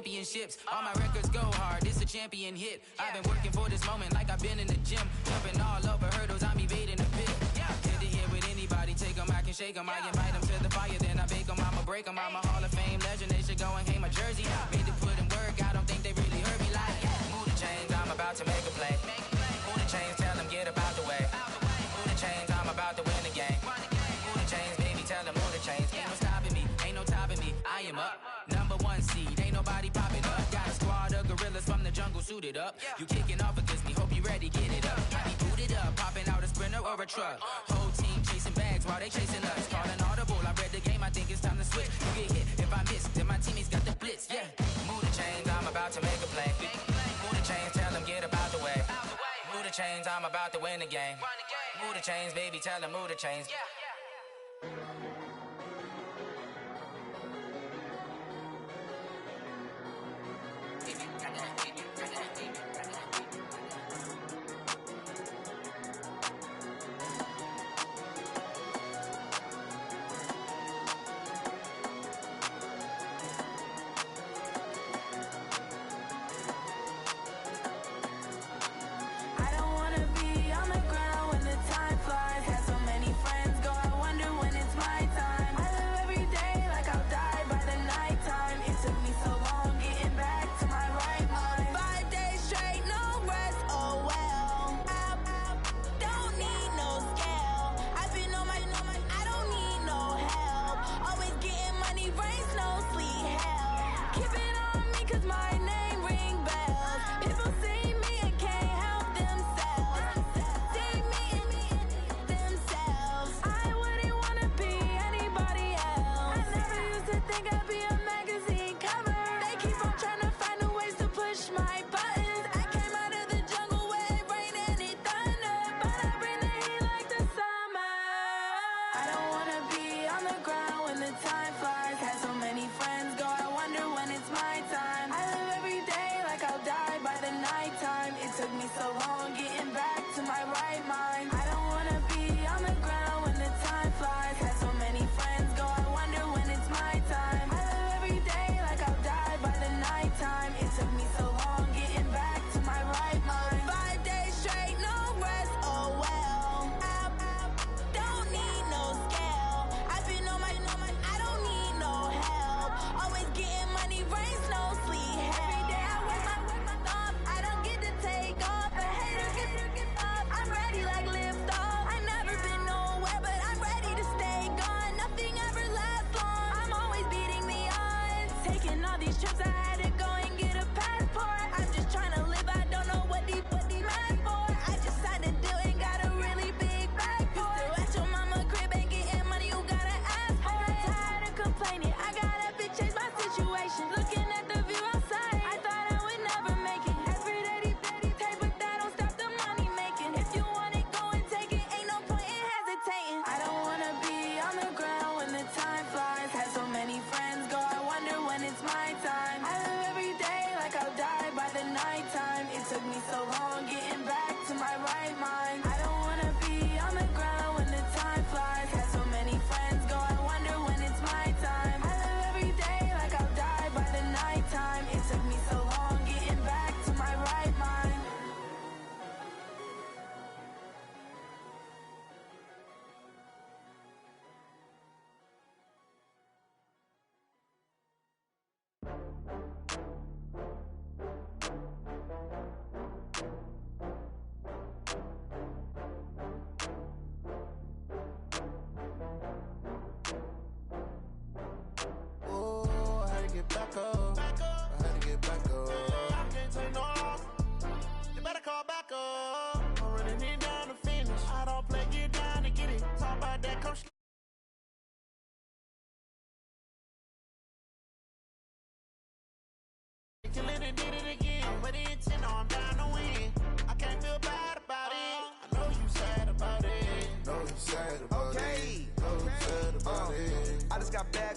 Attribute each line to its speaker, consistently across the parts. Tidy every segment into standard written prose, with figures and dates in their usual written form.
Speaker 1: championships. All my records go hard, this a champion hit. I've been working for this moment like I've been in the gym. Jumping all over hurdles, I'm evading the pit. Hit it here with anybody, take them, I can shake them. I invite them to the fire, then I bake them, I'ma break them. I'm a Hall of Fame legend, they should go and hang my jersey. Made to put in work, I don't think they really heard me like. Move the chains, I'm about to make a play. Move the chains, tell them get up out the way. Move the chains, I'm about to win the game. Move the chains, baby, tell them move the chains. Ain't no stopping me, ain't no topping me, I am up. #1 seed, ain't nobody popping up. Got a squad of gorillas from the jungle suited up. You kicking off against me, hope you ready, get it up. I be booted up, popping out a sprinter or a truck. Whole team chasing bags while they chasing us. Calling audible, I read the game, I think it's time to switch. You get hit if I miss, then my teammates got the blitz, Move the chains, I'm about to make a play. Move the chains, tell them get up out the way. Move the chains, I'm about to win the game. Move the chains, baby, tell them move the chains.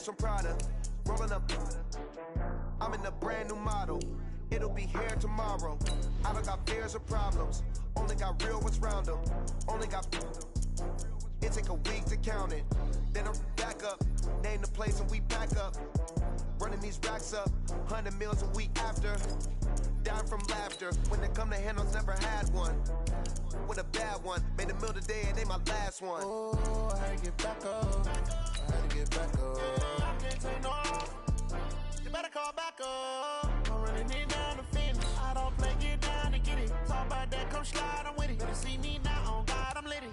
Speaker 2: From Prada, rolling up. I'm in a brand new model. It'll be here tomorrow. I don't got fears or problems. Only got real ones round them. Only got. It take a week to count it. Then I'm back up. Name the place and we back up. Running these racks up, 100 meals a week after. Dying from laughter. When it come to handles, never had one. With a bad one. Made a meal today and they my last one. Oh, I had to get back up. I had to get back up. I can't take no off. You better call back up. I'm running it down to finish. I don't play, get down and get it. Talk about that, come slide, I'm with it. Better see me now, on God, I'm litty.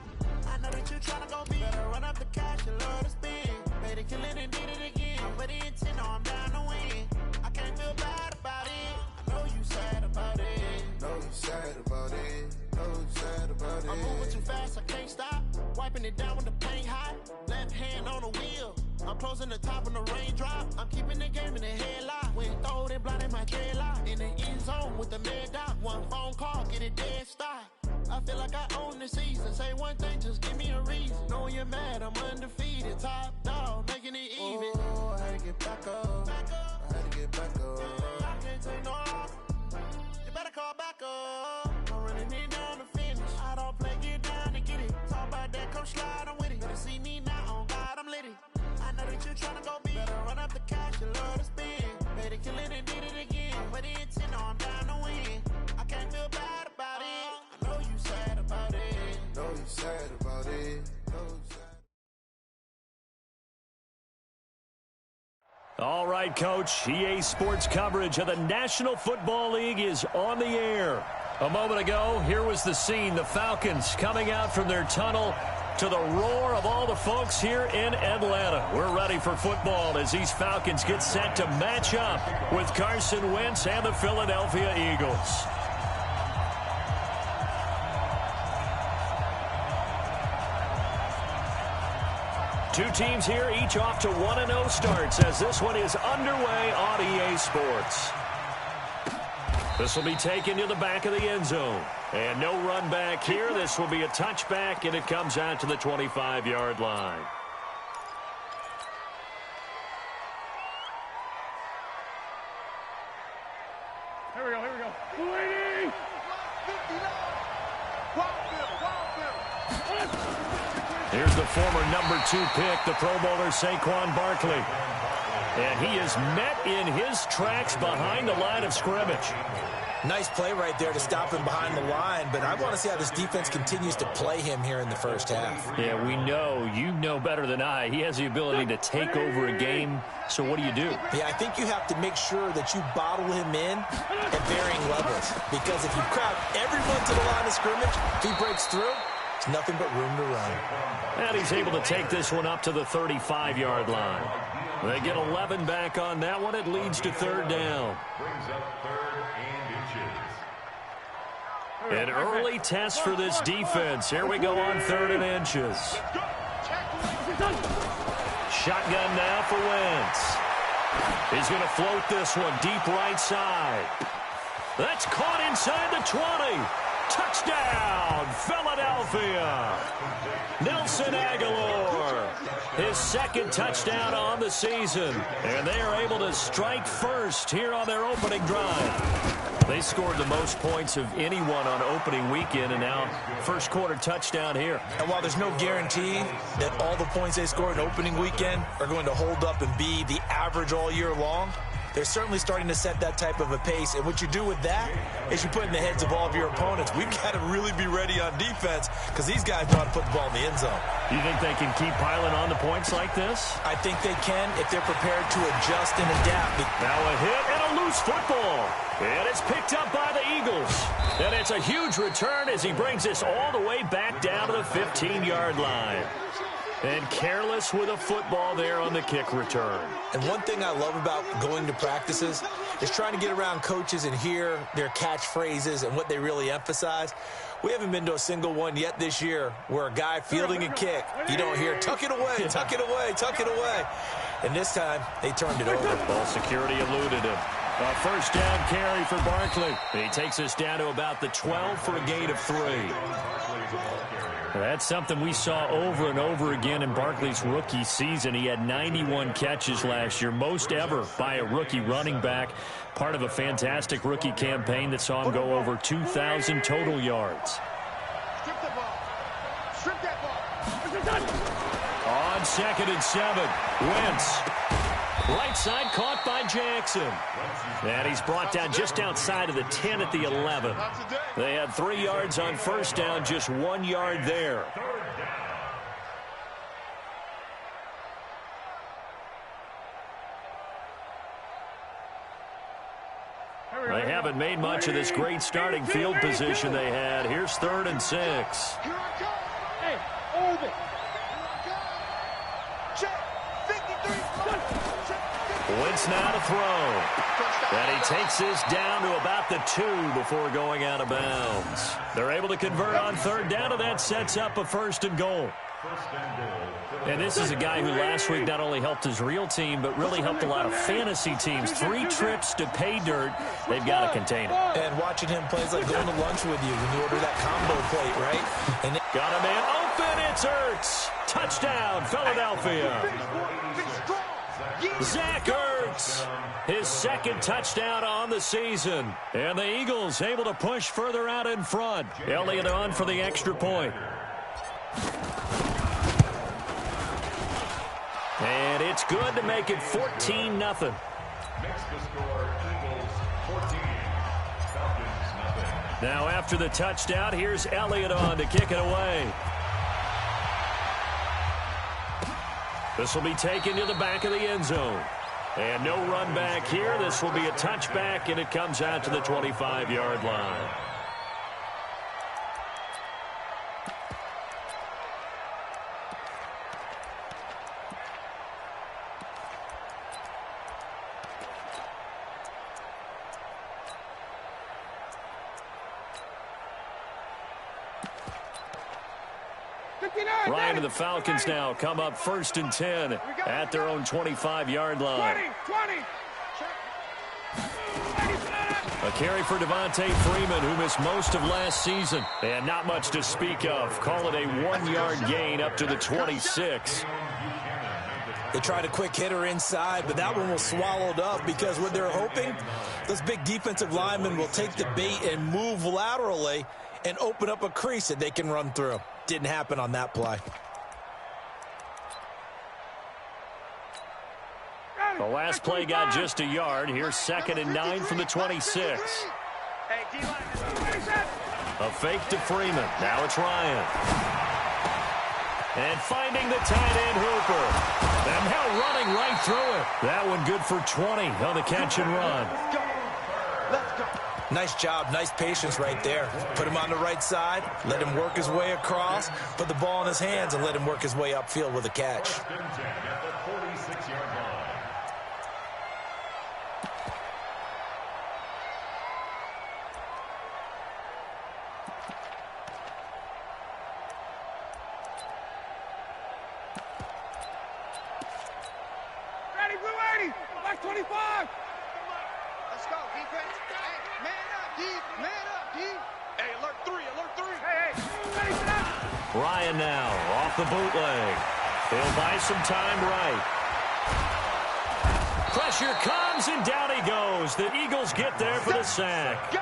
Speaker 2: I know that you tryna go big. Better run up the cash, you love to spend. Better kill it and did it again. I'm with the intent, no, I'm down to win. I can't feel bad about it. I know you sad about it. Know you sad about it. Know you sad about it. I'm moving too fast, I can't stop. Wiping it down when the paint hot. Left hand on the wheel. I'm closing the top when the raindrop. I'm keeping the game in the headlock. When throwed and blinded my dreadlock. In the end zone with the mad dot. One phone call, get it dead stop. I feel like I own the season. Say one thing, just give me a reason. Knowing you're mad, I'm undefeated. Top dog, making it even. Oh, I had to get back up. I had to get back up. I can't take no off. You better call back up. I'm running it down to finish. I don't play, get down and get it. Talk about that, come slide, I'm with it. Better see me now, on God, I'm litty. I know that you tryna go big. Better run up the cash, you love to spend. Better kill it and did it again. But the intent, no, I'm down to win. I can't feel bad about it. I know you sad about it. Know you sad about it. Know you sad.
Speaker 3: All right, Coach. EA Sports coverage of the National Football League is on the air. A moment ago, here was the scene. The Falcons coming out from their tunnel to the roar of all the folks here in Atlanta. We're ready for football as these Falcons get set to match up with Carson Wentz and the Philadelphia Eagles. Two teams here, each off to 1-0 starts as this one is underway on EA Sports. This will be taken to the back of the end zone. And no run back here. This will be a touchback, and it comes out to the 25-yard line.
Speaker 4: Here we go. Lady!
Speaker 3: Here's the former number 2 pick, the Pro Bowler Saquon Barkley. And he is met in his tracks behind the line of scrimmage.
Speaker 5: Nice play right there to stop him behind the line, but I want to see how this defense continues to play him here in the first half.
Speaker 3: Yeah, we know. You know better than I. He has the ability to take over a game, so what do you do?
Speaker 5: Yeah, I think you have to make sure that you bottle him in at varying levels, because if you crowd everyone to the line of scrimmage, if he breaks through, there's nothing but room to run.
Speaker 3: And he's able to take this one up to the 35-yard line. They get 11 back on that one. It leads to third down. An early test for this defense. Here we go on 3rd and inches. Shotgun now for Wentz. He's going to float this one deep right side. That's caught inside the 20. Touchdown, Philadelphia. Nelson Aguilar, his second touchdown on the season. And they are able to strike first here on their opening drive. They scored the most points of anyone on opening weekend, and now first quarter touchdown here.
Speaker 5: And while there's no guarantee that all the points they scored opening weekend are going to hold up and be the average all year long, they're certainly starting to set that type of a pace. And what you do with that is you put in the heads of all of your opponents, we've got to really be ready on defense because these guys know how to put the ball in the end zone.
Speaker 3: You think they can keep piling on the points like this?
Speaker 5: I think they can if they're prepared to adjust and adapt.
Speaker 3: Now a hit and a loose football. And it's picked up by the Eagles. And it's a huge return as he brings this all the way back down to the 15-yard line. And careless with a football there on the kick return.
Speaker 5: And one thing I love about going to practices is trying to get around coaches and hear their catchphrases and what they really emphasize. We haven't been to a single one yet this year where a guy fielding a kick, you don't hear, tuck it away, tuck it away, tuck it away. And this time, they turned it over.
Speaker 3: Ball security eluded him. A first down carry for Barkley. He takes us down to about the 12 for a gain of 3. That's something we saw over and over again in Barkley's rookie season. He had 91 catches last year, most ever by a rookie running back, part of a fantastic rookie campaign that saw him go over 2,000 total yards.
Speaker 4: Strip the ball. Strip that ball.
Speaker 3: On 2nd and 7, Wentz Right side caught by Jackson. And he's brought down just outside of the 10 at the 11. They had 3 yards on first down, just 1 yard there. They haven't made much of this great starting field position they had. Here's 3rd and 6.
Speaker 4: Hey, orbit.
Speaker 3: Wentz now to throw. And he takes this down to about the 2 before going out of bounds. They're able to convert on 3rd down, and that sets up a 1st and goal. And this is a guy who last week not only helped his real team, but really helped a lot of fantasy teams. 3 trips to pay dirt. They've got to contain him.
Speaker 5: And watching him play is like going to lunch with you when you order that combo plate, right? And
Speaker 3: got a man open. It's Ertz. Touchdown, Philadelphia. Zach Ertz, his 2nd touchdown on the season. And the Eagles able to push further out in front. Elliott on for the extra point. And it's good to make it 14-0.
Speaker 6: Makes the score Eagles 14, Falcons nothing.
Speaker 3: Now after the touchdown, here's Elliott on to kick it away. This will be taken to the back of the end zone. And no run back here. This will be a touchback, and it comes out to the 25-yard line. Ryan and the Falcons now come up 1st and 10 at their own 25-yard line.
Speaker 4: 20.
Speaker 3: A carry for Devontae Freeman, who missed most of last season. And not much to speak of. Call it a 1-yard gain up to the 26.
Speaker 5: they tried a quick hitter inside, but that one was swallowed up because what they're hoping, those big defensive linemen will take the bait and move laterally and open up a crease that they can run through. Didn't happen on that play.
Speaker 3: The last play got just a yard. Here's 2nd and 9 from the 26. A fake to Freeman. Now it's Ryan. And finding the tight end Hooper. And now running right through it. That one good for 20 on the catch and run.
Speaker 5: Nice job, nice patience right there. Put him on the right side, let him work his way across, put the ball in his hands, and let him work his way upfield with a catch.
Speaker 4: Ready, blue 80, black 25.
Speaker 2: Let's go, defense. Hey, man up, D. Man up, D. Hey, alert 3, alert 3.
Speaker 4: Hey, ready for that.
Speaker 3: Ryan now off the bootleg. He'll buy some time right. Pressure comes, and down he goes. The Eagles get there for the sack.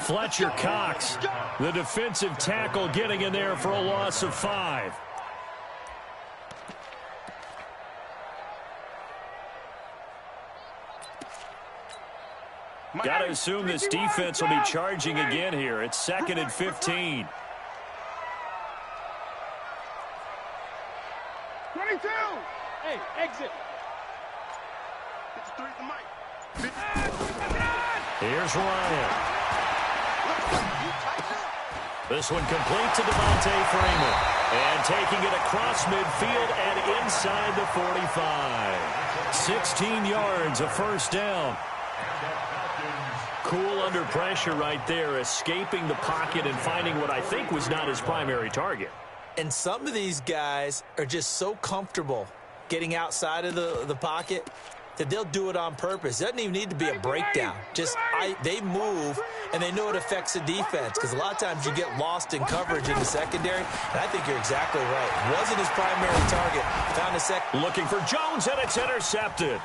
Speaker 3: Fletcher Cox, the defensive tackle, getting in there for a loss of 5. Got to assume this defense will be charging again here. It's 2nd and 15.
Speaker 4: 22. Hey, exit.
Speaker 2: 53 at the mic.
Speaker 3: Here's Ryan. This one complete to Devontae Freeman. And taking it across midfield and inside the 45. 16 yards, a first down. Cool under pressure right there, escaping the pocket and finding what I think was not his primary target.
Speaker 5: And some of these guys are just so comfortable getting outside of the pocket that they'll do it on purpose. It doesn't even need to be a breakdown. Just they move, and they know it affects the defense because a lot of times you get lost in coverage in the secondary, and I think you're exactly right. Wasn't his primary target. Found a second.
Speaker 3: Looking for Jones, and it's intercepted.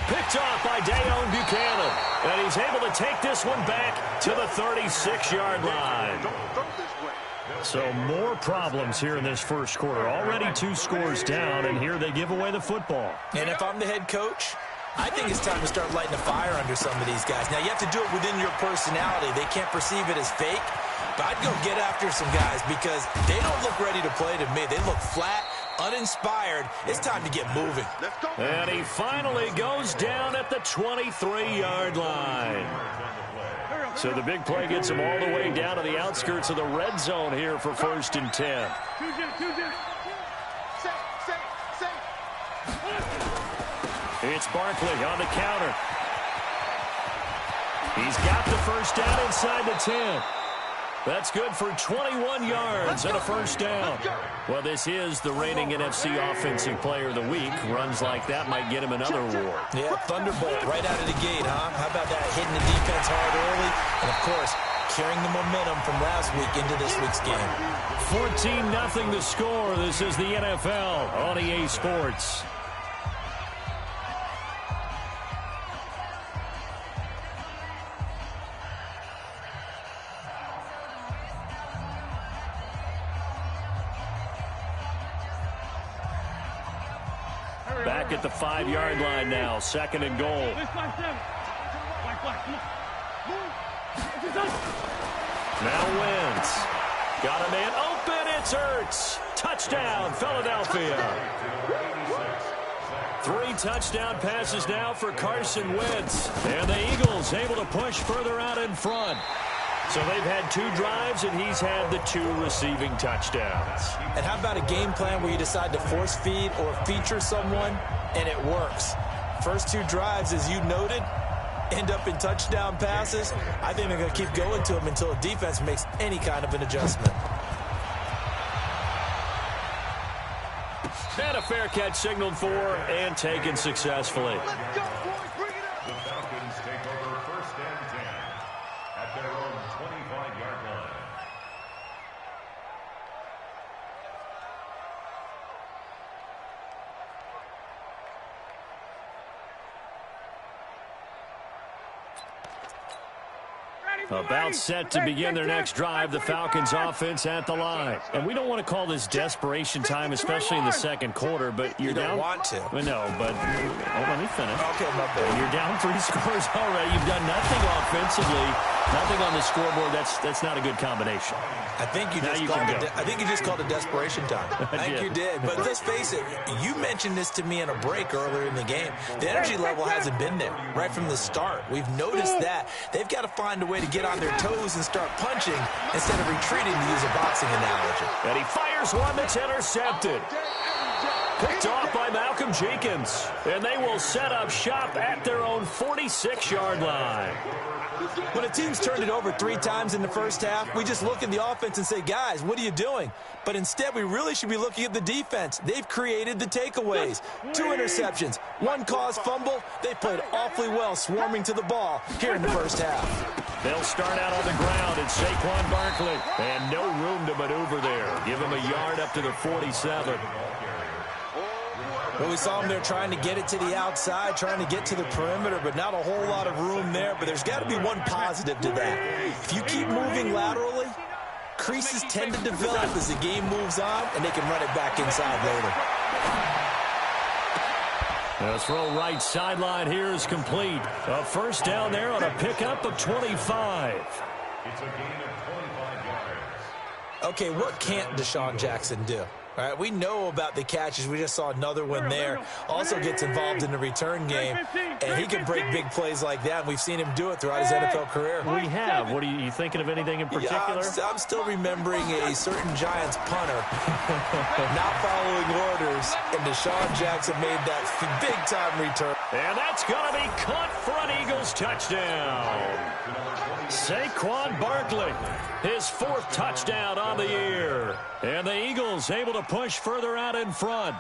Speaker 3: Picked off by Dayon Buchanan. And he's able to take this one back to the 36-yard line.
Speaker 2: Don't throw this way.
Speaker 3: So more problems here in this first quarter. Already 2 scores down, and here they give away the football.
Speaker 5: And if I'm the head coach, I think it's time to start lighting a fire under some of these guys. Now, you have to do it within your personality. They can't perceive it as fake. But I'd go get after some guys because they don't look ready to play to me. They look flat, uninspired. It's time to get moving.
Speaker 3: And he finally goes down at the 23-yard line. So the big play gets him all the way down to the outskirts of the red zone here for 1st and 10. It's Barkley on the counter. He's got the first down inside the 10. That's good for 21 yards and a first down. Well, this is the reigning NFC Offensive Player of the Week. Runs like that might get him another award.
Speaker 5: Yeah, Thunderbolt right out of the gate, huh? How about that? Hitting the defense hard early. And, of course, carrying the momentum from last week into this week's game.
Speaker 3: 14-0 the score. This is the NFL on EA Sports. Back at the 5-yard line now, 2nd and goal. Now Wentz. Got a man open, it's Ertz. Touchdown, Philadelphia. 3 touchdown passes now for Carson Wentz. And the Eagles able to push further out in front. So they've had 2 drives, and he's had the 2 receiving touchdowns.
Speaker 5: And how about a game plan where you decide to force feed or feature someone, and it works? First 2 drives, as you noted, end up in touchdown passes. I think they're going to keep going to them until the defense makes any kind of an adjustment.
Speaker 3: And a fair catch signaled for and taken successfully.
Speaker 6: The Falcons take over 1st and 10 at their own 25-yard line.
Speaker 3: About set to begin their next drive, the Falcons offense at the line. And we don't want to call this desperation time, especially in the 2nd quarter, but you're down.
Speaker 5: You don't want to.
Speaker 3: No, but let me finish.
Speaker 5: Okay, my bad.
Speaker 3: You're down 3 scores already. You've done nothing offensively, nothing on the scoreboard. That's not a good combination.
Speaker 5: I think you just called it desperation time. I think you did. But let's face it, you mentioned this to me in a break earlier in the game. The energy level hasn't been there right from the start. We've noticed that. They've got to find a way to get on their toes and start punching instead of retreating, to use a boxing analogy.
Speaker 3: And he fires one that's intercepted. Picked off by Malcolm Jenkins. And they will set up shop at their own 46-yard line.
Speaker 5: When a team's turned it over 3 times in the first half, we just look at the offense and say, guys, what are you doing? But instead, we really should be looking at the defense. They've created the takeaways. 2 interceptions, 1 caused fumble. They played awfully well swarming to the ball here in the first half.
Speaker 3: They'll start out on the ground. It's Saquon Barkley. And no room to maneuver there. Give him a yard up to the 47.
Speaker 5: Well, we saw them there trying to get it to the outside, trying to get to the perimeter, but not a whole lot of room there. But there's got to be one positive to that. If you keep moving laterally, creases tend to develop as the game moves on, and they can run it back inside later.
Speaker 3: The throw right sideline here is complete. A first down there on a pickup of 25.
Speaker 6: It's a gain of 25 yards.
Speaker 5: Okay, what can't Deshaun Jackson do? All right, we know about the catches. We just saw another one there. Also gets involved in the return game, and he can break big plays like that. We've seen him do it throughout his NFL career.
Speaker 3: We have. What are you thinking of anything in particular?
Speaker 5: Yeah, I'm still remembering a certain Giants punter not following orders, and Deshaun Jackson made that big-time return.
Speaker 3: And that's going to be caught for an Eagles touchdown. Saquon Barkley, his 4th touchdown on the year. And the Eagles able to push further out in front.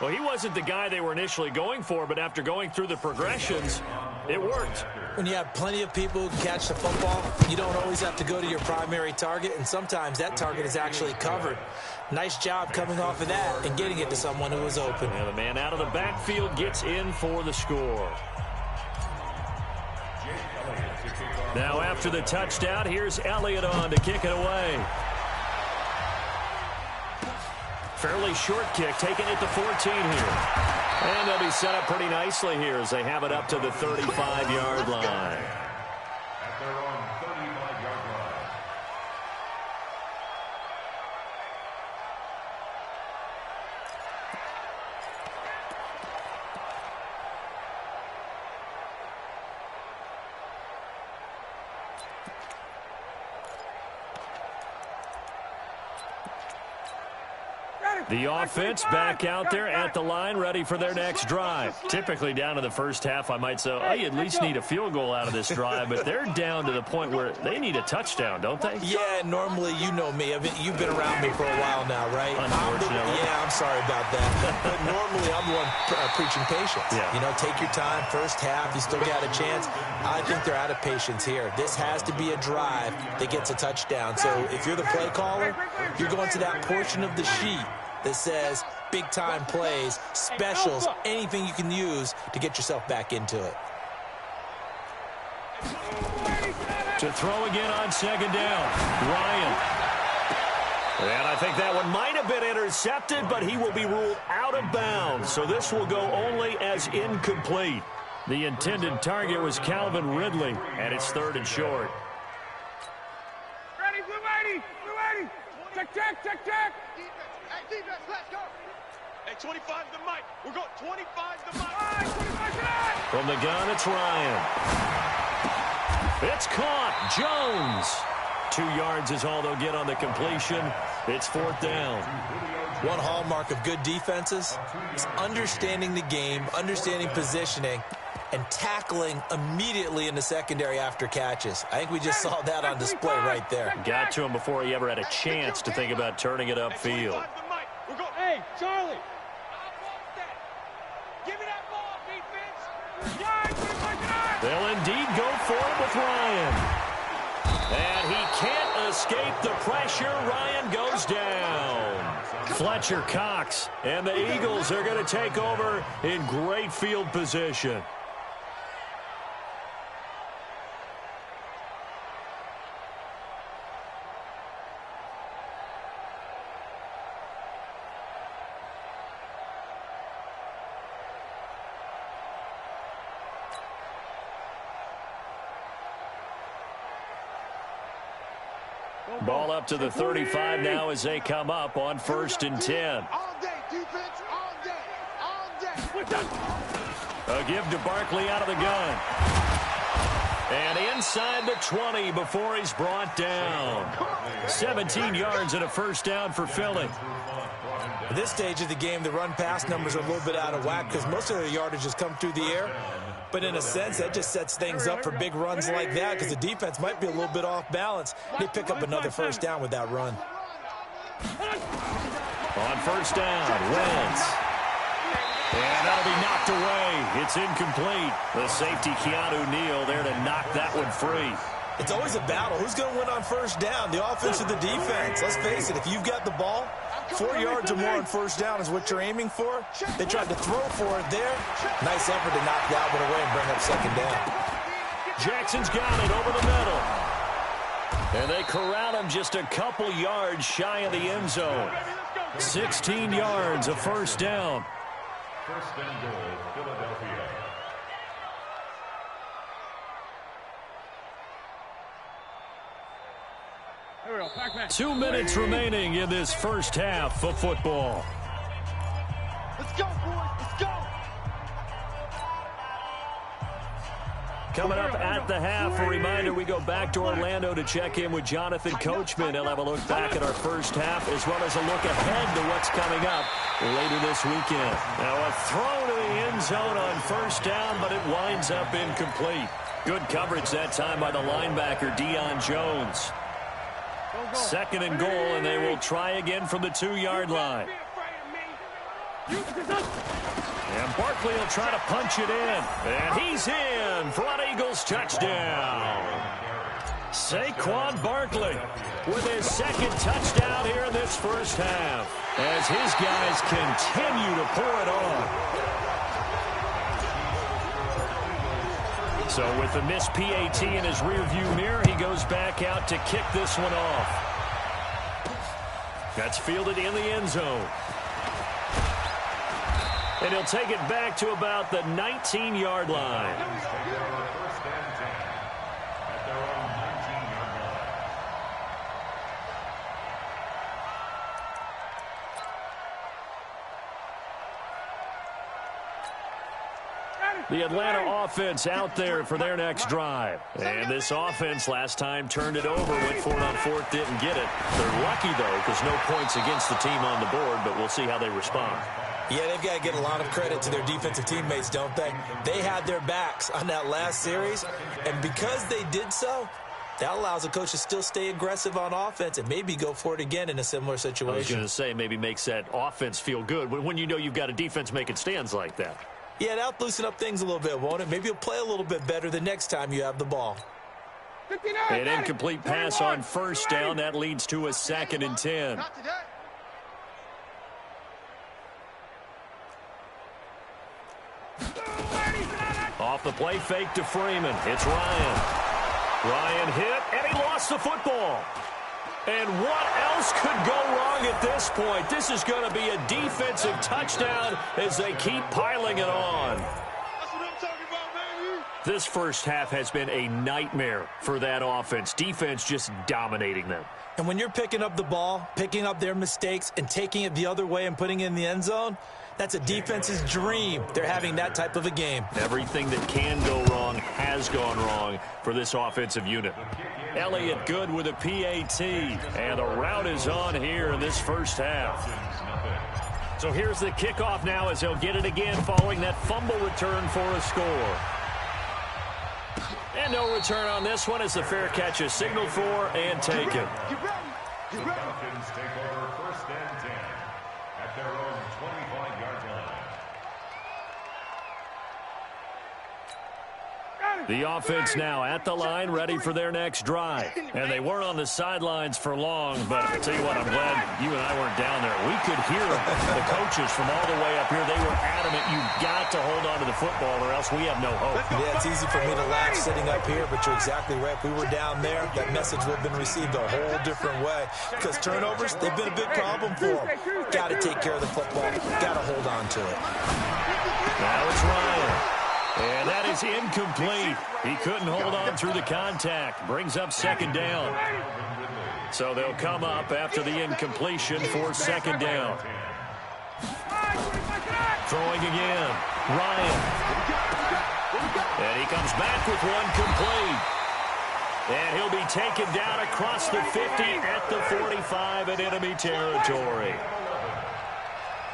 Speaker 3: Well, he wasn't the guy they were initially going for, but after going through the progressions, it worked.
Speaker 5: When you have plenty of people who catch the football, you don't always have to go to your primary target, and sometimes that target is actually covered. Nice job coming off of that and getting it to someone who was open.
Speaker 3: Yeah, the man out of the backfield gets in for the score. Now after the touchdown, here's Elliott on to kick it away. Fairly short kick, taking it to 14 here. And they'll be set up pretty nicely here as they have it up to the 35-yard line.
Speaker 6: At their own 35-yard line.
Speaker 3: The offense back out there at the line, ready for their next drive. Typically down to the first half, I might say, oh, you at least need a field goal out of this drive, but they're down to the point where they need a touchdown, don't they?
Speaker 5: Yeah, normally, you know me. You've been around me for a while now, right?
Speaker 3: Unfortunately.
Speaker 5: I'm sorry about that. But normally, I'm the one preaching patience.
Speaker 3: Yeah.
Speaker 5: You know, take your time, first half, you still got a chance. I think they're out of patience here. This has to be a drive that gets a touchdown. So if you're the play caller, you're going to that portion of the sheet that says big-time plays, specials, anything you can use to get yourself back into it.
Speaker 3: To throw again on second down, Ryan. And I think that one might have been intercepted, but he will be ruled out of bounds. So this will go only as incomplete. The intended target was Calvin Ridley, and it's 3rd and short.
Speaker 4: Ready, blue 80, blue 80. Check, check, check, check. Hey, defense, let's go. Hey, 25's the mic. We're going 25's the mic. All right, 25's it.
Speaker 3: From the gun, it's Ryan. It's caught. Jones. 2 yards is all they'll get on the completion. It's 4th down.
Speaker 5: One hallmark of good defenses is understanding the game, understanding positioning, and tackling immediately in the secondary after catches. I think we just saw that on display right there.
Speaker 3: Got to him before he ever had a chance to think about turning it upfield.
Speaker 4: Hey, Charlie. Give me that ball, defense.
Speaker 3: They'll indeed go for it with Ryan. And he can't escape the pressure. Ryan goes down. Fletcher Cox and the Eagles are going to take over in great field position. Ball up to the 35 now as they come up on 1st and 10.
Speaker 4: All day, defense, all day, all day.
Speaker 3: A give to Barkley out of the gun. And inside the 20 before he's brought down. 17 yards and a 1st down for Philly.
Speaker 5: At this stage of the game, the run-pass numbers are a little bit out of whack because most of their yardage has come through the air. But in a sense, that just sets things up for big runs like that because the defense might be a little bit off balance. They pick up another 1st down with that run.
Speaker 3: On 1st down, Wentz. And that'll be knocked away. It's incomplete. The safety, Keanu Neal, there to knock that one free.
Speaker 5: It's always a battle. Who's going to win on 1st down, the offense or the defense? Let's face it, if you've got the ball, 4 yards or more on 1st down is what you're aiming for. They tried to throw for it there. Nice effort to knock that one away and bring up 2nd down.
Speaker 3: Jackson's got it over the middle. And they corral him just a couple yards shy of the end zone. 16 yards, a 1st down.
Speaker 6: 1st and goal, Philadelphia.
Speaker 4: Here we go, back, back.
Speaker 3: 2 minutes remaining in this 1st half of football.
Speaker 4: Let's go, boys, let's go.
Speaker 3: Coming up at the half, a reminder, we go back to Orlando to check in with Jonathan Coachman. He'll have a look back at our 1st half as well as a look ahead to what's coming up later this weekend. Now a throw to the end zone on 1st down, but it winds up incomplete. Good coverage that time by the linebacker, Deion Jones. 2nd and goal, and they will try again from the 2-yard line. And Barkley will try to punch it in. And he's in for an Eagles touchdown. Saquon Barkley with his 2nd touchdown here in this 1st half as his guys continue to pour it on. So with the missed PAT in his rearview mirror, he goes back out to kick this one off. That's fielded in the end zone. And he'll take it back to about the 19-yard line.
Speaker 6: First and 10 at their own 19-yard line.
Speaker 3: The Atlanta offense out there for their next drive. And this offense last time turned it over, went for it on fourth, didn't get it. They're lucky, though, because no points against the team on the board, but we'll see how they respond.
Speaker 5: Yeah, they've got to get a lot of credit to their defensive teammates, don't they? They had their backs on that last series, and because they did so, that allows the coach to still stay aggressive on offense and maybe go for it again in a similar situation.
Speaker 3: I was going to say, maybe makes that offense feel good when you know you've got a defense making stands like that.
Speaker 5: Yeah, that'll loosen up things a little bit, won't it? Maybe you'll play a little bit better the next time you have the ball.
Speaker 3: An incomplete pass on first down. That leads to a 2nd and 10. Off the play fake to Freeman. It's Ryan. Ryan hit, and he lost the football. And what else could go wrong at this point? This is going to be a defensive touchdown as they keep piling it on.
Speaker 4: That's what I'm talking about, baby.
Speaker 3: This first half has been a nightmare for that offense. Defense just dominating them.
Speaker 5: And when you're picking up the ball, picking up their mistakes, and taking it the other way and putting it in the end zone, that's a defense's dream. They're having that type of a game.
Speaker 3: Everything that can go wrong has gone wrong for this offensive unit. Elliott good with a PAT, and the route is on here in this first half. So here's the kickoff now as they'll get it again following that fumble return for a score. And no return on this one as the fair catch is signaled for and taken.
Speaker 6: The Falcons take over first and 10 at their own 25-yard line.
Speaker 3: The offense now at the line, ready for their next drive. And they weren't on the sidelines for long, but I'll tell you what, I'm glad you and I weren't down there. We could hear the coaches from all the way up here. They were adamant, you've got to hold on to the football or else we have no hope.
Speaker 5: Yeah, it's easy for me to laugh sitting up here, but you're exactly right. If we were down there, that message would have been received a whole different way. Because turnovers, they've been a big problem for them. Got to take care of the football. Got to hold on to it.
Speaker 3: Now it's Ryan. And that is incomplete. He couldn't hold on through the contact. Brings up 2nd down. So they'll come up after the incompletion for 2nd down. Throwing again. Ryan. And he comes back with one complete. And he'll be taken down across the 50 at the 45 in enemy territory.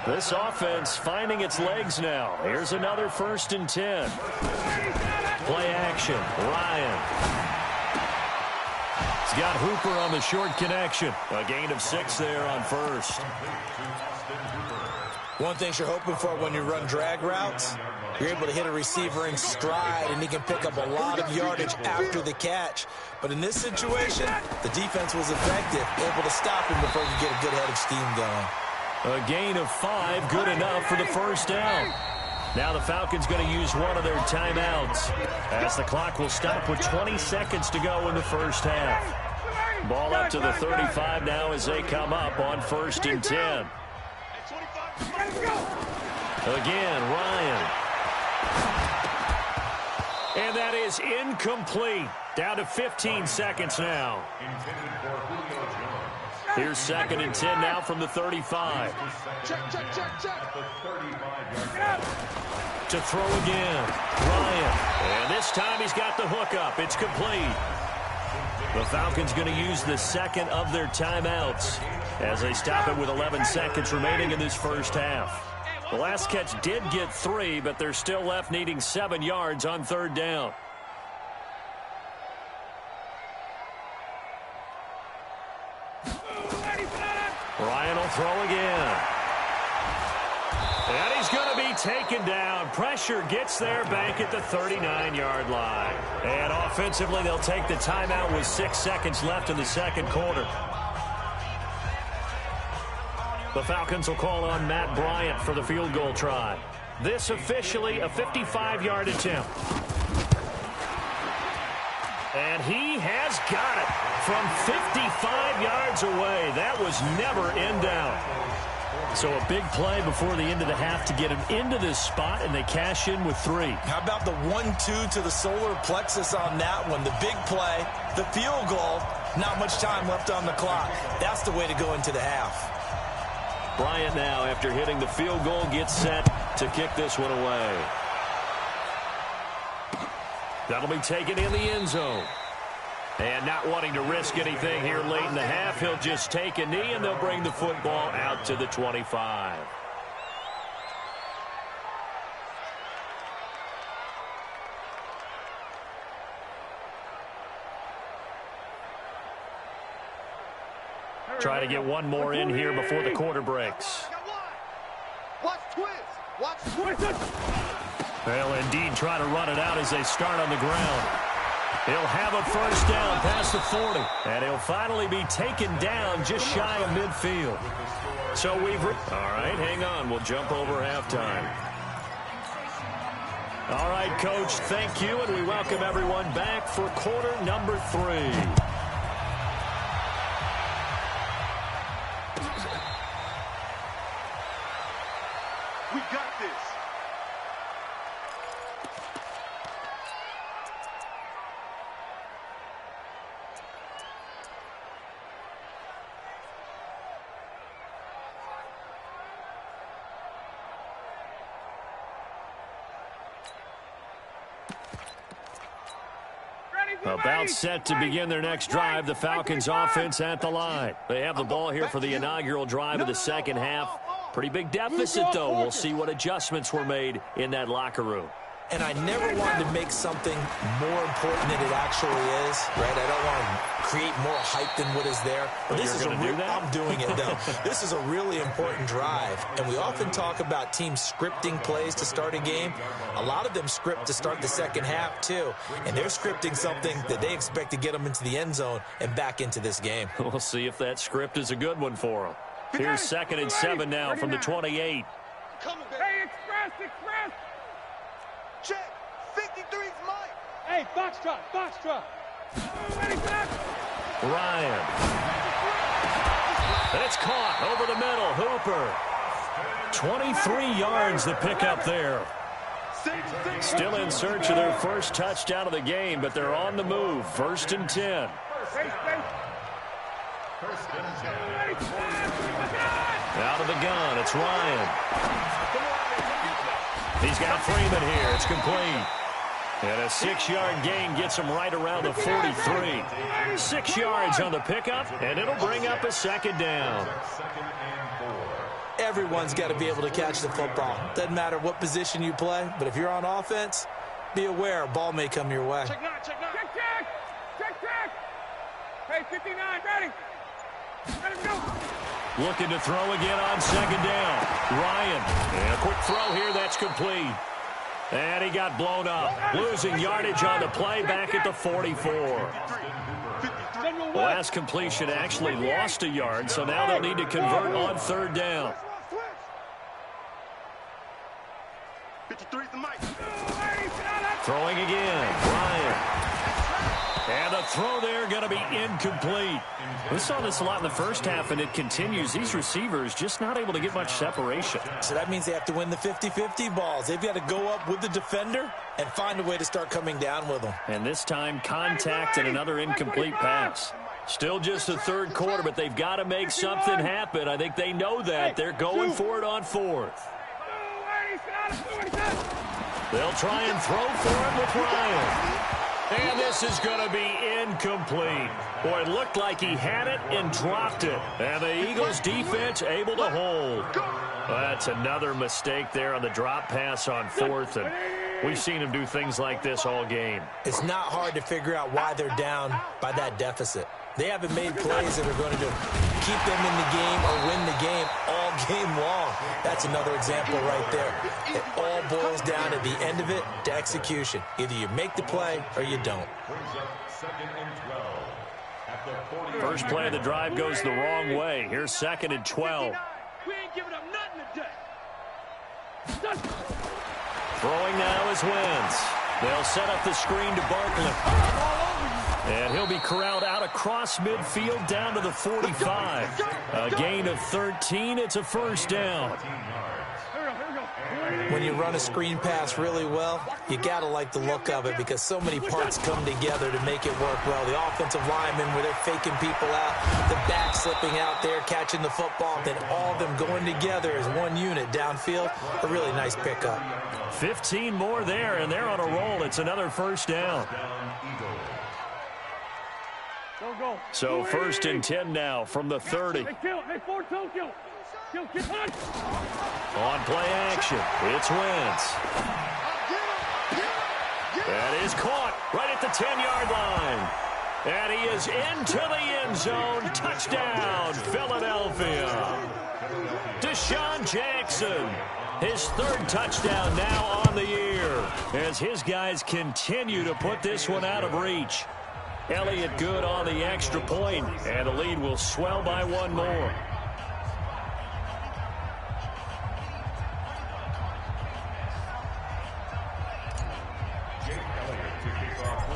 Speaker 3: This offense finding its legs now. Here's another 1st and 10. Play action. Ryan. He's got Hooper on the short connection. A gain of 6 there on first.
Speaker 5: One thing you're hoping for when you run drag routes, you're able to hit a receiver in stride, and he can pick up a lot of yardage after the catch. But in this situation, the defense was effective, able to stop him before you get a good head of steam going.
Speaker 3: A gain of 5, good enough for the first down. Now the Falcons going to use one of their timeouts as the clock will stop with 20 seconds to go in the first half. Ball up to the 35 now as they come up on 1st and 10. Again, Ryan. And that is incomplete. Down to 15 seconds now. Here's 2nd and 10 now from the 35. To throw again. Ryan. And this time he's got the hook up. It's complete. The Falcons going to use the 2nd of their timeouts as they stop it with 11 seconds remaining in this first half. The last catch did get 3, but they're still left needing 7 yards on 3rd down. Ryan will throw again. And he's going to be taken down. Pressure gets there back at the 39-yard line. And offensively, they'll take the timeout with 6 seconds left in the 2nd quarter. The Falcons will call on Matt Bryant for the field goal try. This officially a 55-yard attempt. And he has got it from 55 yards away. That was never in doubt. So a big play before the end of the half to get him into this spot, and they cash in with 3.
Speaker 5: How about the 1-2 to the solar plexus on that one? The big play, the field goal, not much time left on the clock. That's the way to go into the half.
Speaker 3: Bryant now, after hitting the field goal, gets set to kick this one away. That'll be taken in the end zone. And not wanting to risk anything here late in the half, he'll just take a knee, and they'll bring the football out to the 25. Try to get one more in here before the quarter breaks.
Speaker 2: Watch twist. Watch twist.
Speaker 3: They'll indeed try to run it out as they start on the ground. He'll have a first down past the 40. And he'll finally be taken down just shy of midfield. So we've... All right, hang on. We'll jump over halftime. All right, Coach, thank you. And we welcome everyone back for quarter number 3.
Speaker 4: We got this.
Speaker 3: About set to begin their next drive, the Falcons offense at the line. They have the ball here for the inaugural drive of the second half. Pretty big deficit, though. We'll see what adjustments were made in that locker room.
Speaker 5: And I never wanted to make something more important than it actually is, right? I don't want to create more hype than what is there. But this is a real, I'm doing it, though. This is a really important drive. And we often talk about teams scripting plays to start a game. A lot of them script to start the second half, too. And they're scripting something that they expect to get them into the end zone and back into this game.
Speaker 3: We'll see if that script is a good one for them. Here's 2nd and 7 now from the 28.
Speaker 4: Hey, express. Check. 53's Mike. Hey, box drop.
Speaker 3: Ryan. And it's caught over the middle. Hooper. 23 yards the pickup there. Still in search of their first touchdown of the game, but they're on the move. 1st and 10. Out of the gun, it's Ryan. He's got Freeman here. It's complete. And a 6-yard gain gets him right around the 43. 6 yards on the pickup, and it'll bring up a 2nd down.
Speaker 5: Everyone's got to be able to catch the football. Doesn't matter what position you play, but if you're on offense, be aware a ball may come your way.
Speaker 4: Check. Hey, 59, ready. Let him go.
Speaker 3: Looking to throw again on 2nd down. Ryan. And a quick throw here. That's complete. And he got blown up. Losing yardage on the play back at the 44. The last completion actually lost a yard, so now they'll need to convert on 3rd down.
Speaker 4: 53's the mic.
Speaker 3: Throwing again. Ryan. And the throw there going to be incomplete. We saw this a lot in the first half, and it continues. These receivers just not able to get much separation.
Speaker 5: So that means they have to win the 50-50 balls. They've got to go up with the defender and find a way to start coming down with them.
Speaker 3: And this time, contact and another incomplete pass. Still just the 3rd quarter, but they've got to make something happen. I think they know that. They're going for it on 4th. They'll try and throw for it with Ryan. And this is going to be incomplete. Boy, it looked like he had it and dropped it. And the Eagles defense able to hold. That's another mistake there on the drop pass on 4th. And we've seen him do things like this all game.
Speaker 5: It's not hard to figure out why they're down by that deficit. They haven't made plays that are going to keep them in the game or win the game all game long. That's another example right there. It all boils down at the end of it to execution. Either you make the play or you don't.
Speaker 3: First play of the drive goes the wrong way. Here's 2nd and 12.
Speaker 4: We ain't giving up nothing today.
Speaker 3: Throwing now is Wentz. They'll set up the screen to Barkley. And he'll be corralled out across midfield down to the 45. A gain of 13. It's a first down.
Speaker 5: When you run a screen pass really well, you got to like the look of it because so many parts come together to make it work well. The offensive linemen, where they're faking people out, the back slipping out there, catching the football, then all of them going together as one unit downfield. A really nice pickup.
Speaker 3: 15 more there, and they're on a roll. It's another first down. So 1st and 10 now from the 30. On play action, it's Wentz. That is caught right at the 10-yard line. And he is into the end zone. Touchdown, Philadelphia. Deshaun Jackson, his 3rd touchdown now on the year, as his guys continue to put this one out of reach. Elliott good on the extra point, and the lead will swell by one more.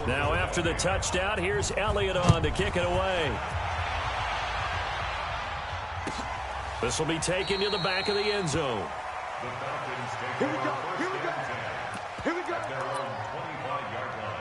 Speaker 3: Now after the touchdown, here's Elliott on to kick it away. This will be taken to the back of the end zone.
Speaker 4: Here we go. Here we go. Here we go.
Speaker 6: At their own 25-yard line.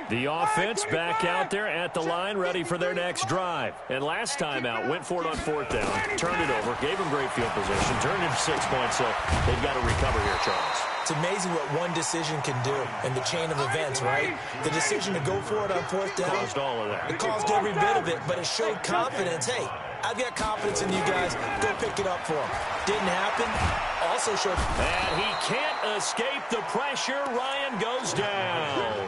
Speaker 3: The offense back out there at the line, ready for their next drive. And last time out, went for it on 4th down, turned it over, gave them great field position, turned it 6 points, so they've got to recover here, Charles.
Speaker 5: It's amazing what one decision can do in the chain of events, right? The decision to go for it on 4th down.
Speaker 3: Caused all of that.
Speaker 5: It caused every bit of it, but it showed confidence. Hey, I've got confidence in you guys. Go pick it up for them. Didn't happen. Also showed.
Speaker 3: And he can't escape the pressure. Ryan goes down.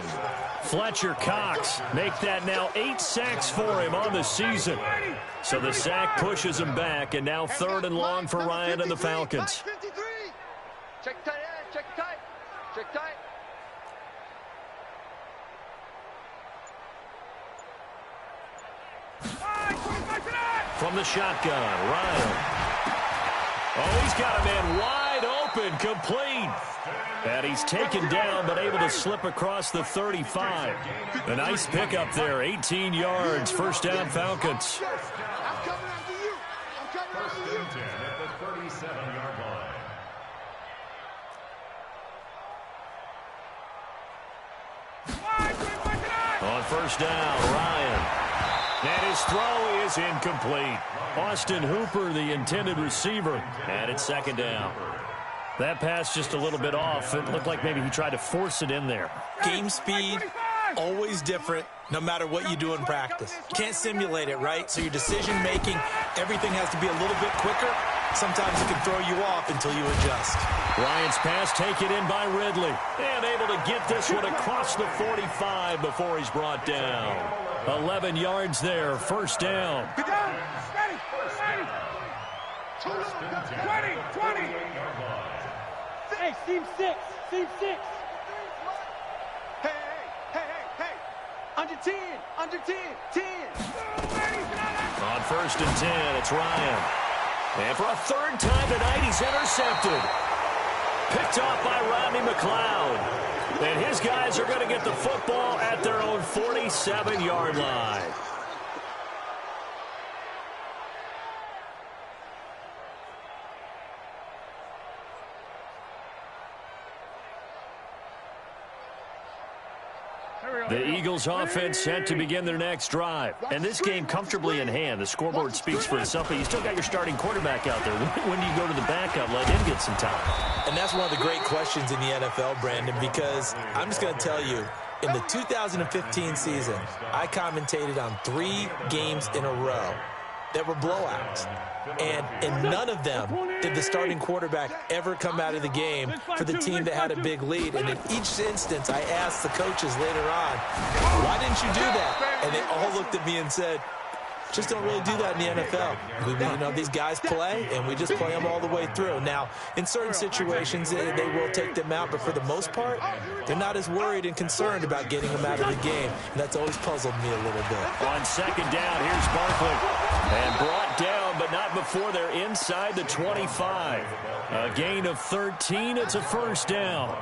Speaker 3: Fletcher Cox make that now 8 sacks for him on the season. So the sack pushes him back, and now 3rd and long for Ryan and the Falcons.
Speaker 4: Check tight, check tight, check tight.
Speaker 3: From the shotgun, Ryan. Oh, he's got a man wide open, complete. And he's taken down, but able to slip across the 35. A nice pickup there, 18 yards, first down Falcons.
Speaker 4: I'm coming after you. I'm coming after you.
Speaker 6: 1st and 10 at the 37-yard line.
Speaker 3: On 1st down, Ryan. And his throw is incomplete. Austin Hooper, the intended receiver, and it's 2nd down. That pass just a little bit off. It looked like maybe he tried to force it in there.
Speaker 5: Game speed, always different, no matter what you do in practice. Can't simulate it, right? So your decision-making, everything has to be a little bit quicker. Sometimes it can throw you off until you adjust.
Speaker 3: Ryan's pass taken in by Ridley. And able to get this one across the 45 before he's brought down. 11 yards there, first down.
Speaker 4: Get down. Steady. Steady. 20.
Speaker 7: Hey, seam 6. Seam 6.
Speaker 4: Hey. Under 10. 10.
Speaker 3: On 1st and 10, it's Ryan. And for a 3rd time tonight, he's intercepted. Picked off by Rodney McLeod. And his guys are going to get the football at their own 47-yard line. The Eagles offense set to begin their next drive. And this game comfortably in hand. The scoreboard speaks for itself, but you still got your starting quarterback out there. When do you go to the backup, let him get some time?
Speaker 5: And that's one of the great questions in the NFL, Brandon, because I'm just going to tell you, in the 2015 season, I commentated on 3 games in a row that were blowouts. And in none of them did the starting quarterback ever come out of the game for the team that had a big lead. And in each instance, I asked the coaches later on, why didn't you do that? And they all looked at me and said, just don't really do that in the NFL. You know, these guys play, and we just play them all the way through. Now, in certain situations, they will take them out, but for the most part, they're not as worried and concerned about getting them out of the game, and that's always puzzled me a little bit.
Speaker 3: On second down, here's Barkley. And brought down, but not before they're inside the 25. A gain of 13, it's a first down.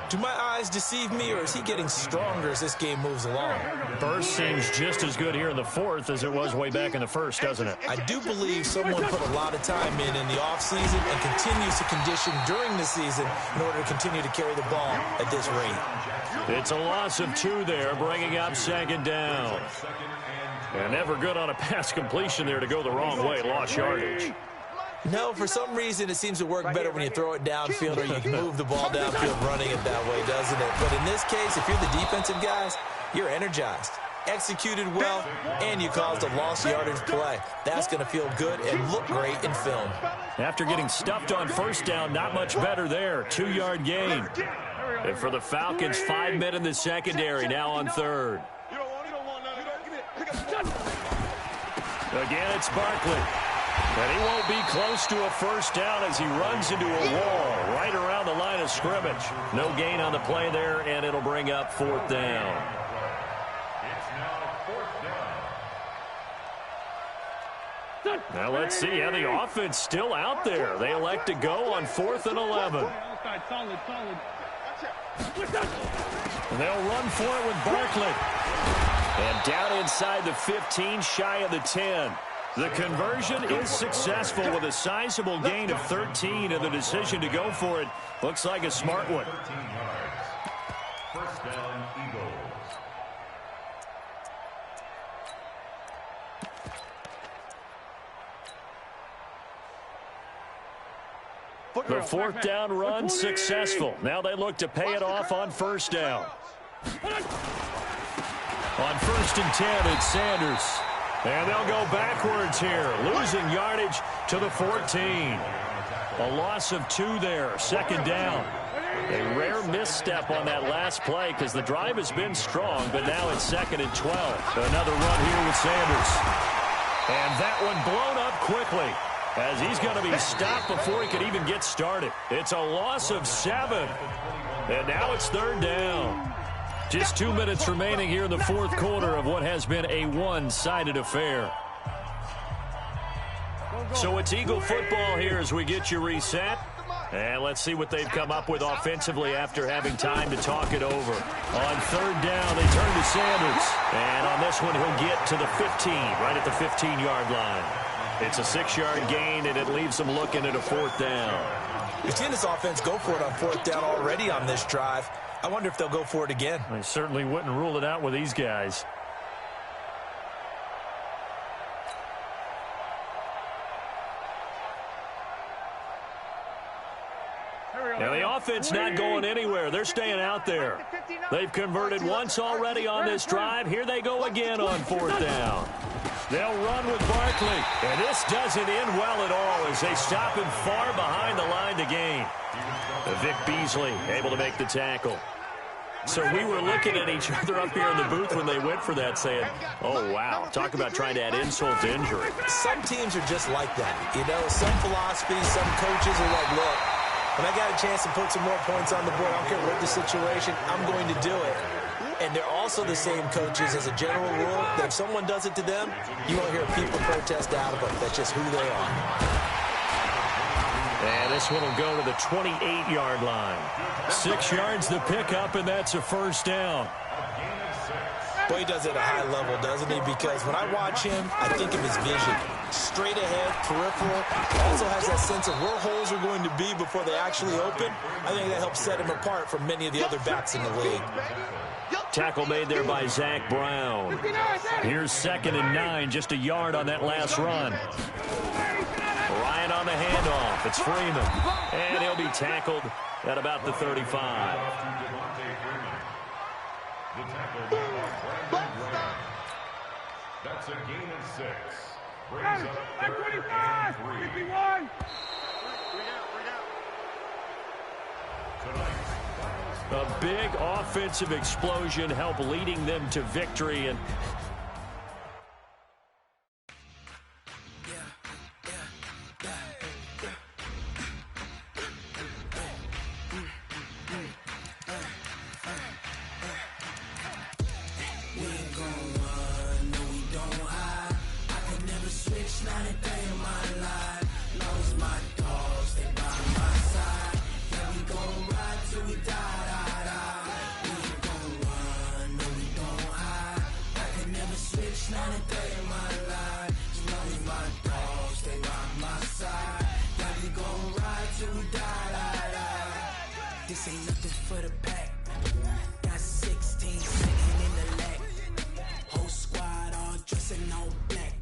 Speaker 5: Do my eyes deceive me, or is he getting stronger as this game moves along?
Speaker 3: Burst seems just as good here in the fourth as it was way back in the first, doesn't it?
Speaker 5: I do believe someone put a lot of time in the offseason and continues to condition during the season in order to continue to carry the ball at this rate.
Speaker 3: It's a loss of 2 there, bringing up second down. And never good on a pass completion there to go the wrong way, lost yardage.
Speaker 5: No, for some reason it seems to work better when you throw it downfield or you can move the ball downfield running it that way, doesn't it? But in this case, if you're the defensive guys, you're energized, executed well, and you caused a lost yardage play. That's going to feel good and look great in film.
Speaker 3: After getting stuffed on first down, not much better there. 2-yard gain. And for the Falcons, 5 men in the secondary, now on third. Again, it's Barkley. And he won't be close to a first down as he runs into a wall right around the line of scrimmage. No gain on the play there, and it'll bring up 4th down.
Speaker 6: It's now 4th down.
Speaker 3: Now let's see how the offense still out there. They elect to go on 4th and 11. And they'll run for it with Barkley. And down inside the 15, shy of the 10. The conversion is successful with a sizable gain of 13, and the decision to go for it looks like a smart one.
Speaker 6: 13 yards. First down, Eagles.
Speaker 3: The 4th down run successful. Now they look to pay it off on first down. On 1st and 10, it's Sanders. And they'll go backwards here, losing yardage to the 14. A loss of 2 there, 2nd down. A rare misstep on that last play because the drive has been strong, but now it's 2nd and 12. Another run here with Sanders. And that one blown up quickly as he's going to be stopped before he could even get started. It's a loss of 7. And now it's 3rd down. Just 2 minutes remaining here in the 4th quarter of what has been a one-sided affair. So it's Eagle football here as we get you reset. And let's see what they've come up with offensively after having time to talk it over. On 3rd down, they turn to Sanders. And on this one, he'll get to the 15, right at the 15-yard line. It's a 6-yard gain, and it leaves them looking at a 4th down.
Speaker 5: We've seen this offense go for it on 4th down already on this drive. I wonder if they'll go for it again.
Speaker 3: I certainly wouldn't rule it out with these guys. Now the offense not going anywhere. They're staying out there. They've converted once already on this drive. Here they go again on 4th down. They'll run with Barkley. And this doesn't end well at all as they stop him far behind the line to gain. Vic Beasley able to make the tackle. So we were looking at each other up here in the booth when they went for that saying, oh, wow, talk about trying to add insult to injury.
Speaker 5: Some teams are just like that. You know, some philosophies, some coaches are like, look, when I got a chance to put some more points on the board, I don't care what the situation, I'm going to do it. And they're also the same coaches as a general rule that if someone does it to them, you won't hear people protest out of them. That's just who they are.
Speaker 3: And this one will go to the 28-yard line. 6 yards the pickup, and that's a first down.
Speaker 5: Boy, he does it at a high level, doesn't he? Because when I watch him, I think of his vision. Straight ahead, peripheral. Also has that sense of where holes are going to be before they actually open. I think that helps set him apart from many of the other backs in the league.
Speaker 3: Tackle made there by Zach Brown. Here's 2nd and 9, just a yard on that last run. Ryan on the handoff. It's Freeman. And he'll be tackled at about the 35.
Speaker 6: That's a gain of 6. brings up
Speaker 4: Back 25! 51!
Speaker 3: A big offensive explosion helped leading them to victory. And
Speaker 1: this ain't nothing for the pack. Got 16 sitting in the lag. Whole squad all dressing all black.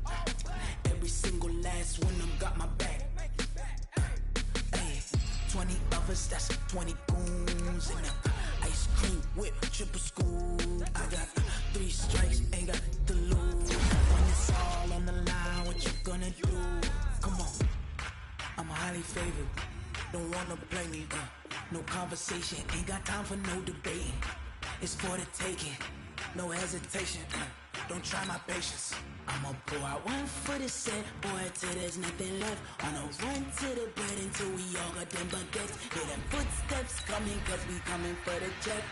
Speaker 1: Every single last one of them got my back. Hey, 20 of us, that's 20 goons. And ice cream whip, triple scoop. I got 3 strikes, ain't got to lose. When it's all on the line, what you gonna do? Come on, I'm highly favored. Don't wanna play me, no conversation, ain't got time for no debating. It's for the taking, no hesitation. Don't try my patience. I'ma pour out one for the set, boy, till there's nothing left. On a run to the bed until we all got them baguettes. Hear them footsteps coming, cause we coming for the jet.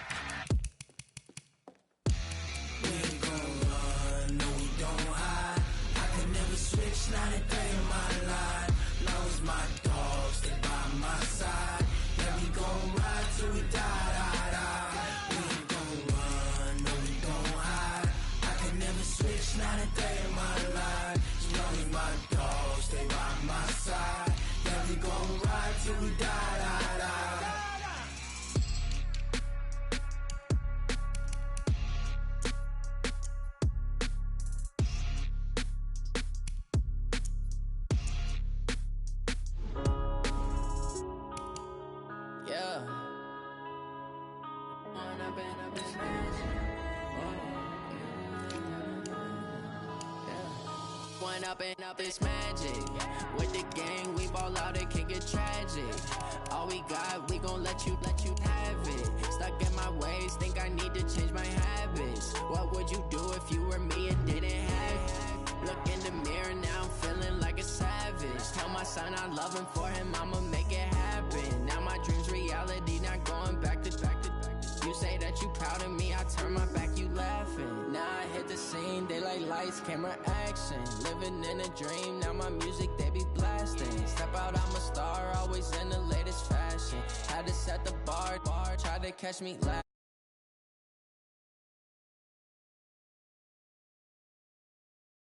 Speaker 1: We ain't gon' run, no we don't hide. I can never switch, not a day in my life. Long as my dogs stay by my side. Yeah, we gon' ride till we die, die, die. We ain't gon' run, no we don't hide. I can never switch, not a day in my life. As long as my dogs stay by my side. Yeah, we gon' ride till we die, die, die. Up is magic. With the gang, we ball out, it can get tragic. All we got, we gon' let you have it. Stuck in my ways, think I need to change my habits. What would you do if you were me and didn't have it? Look in the mirror, now I'm feeling like a savage. Tell my son I love him, for him I'ma make it happen. Now my dream's reality, not going back to. You say that you proud of me, I turn my back, you laughing. Now I hit the scene, they like lights, camera, action. Living in a dream, now my music, they be blasting. Step out, I'm a star, always in the latest fashion. Had to set the bar, try to catch me last.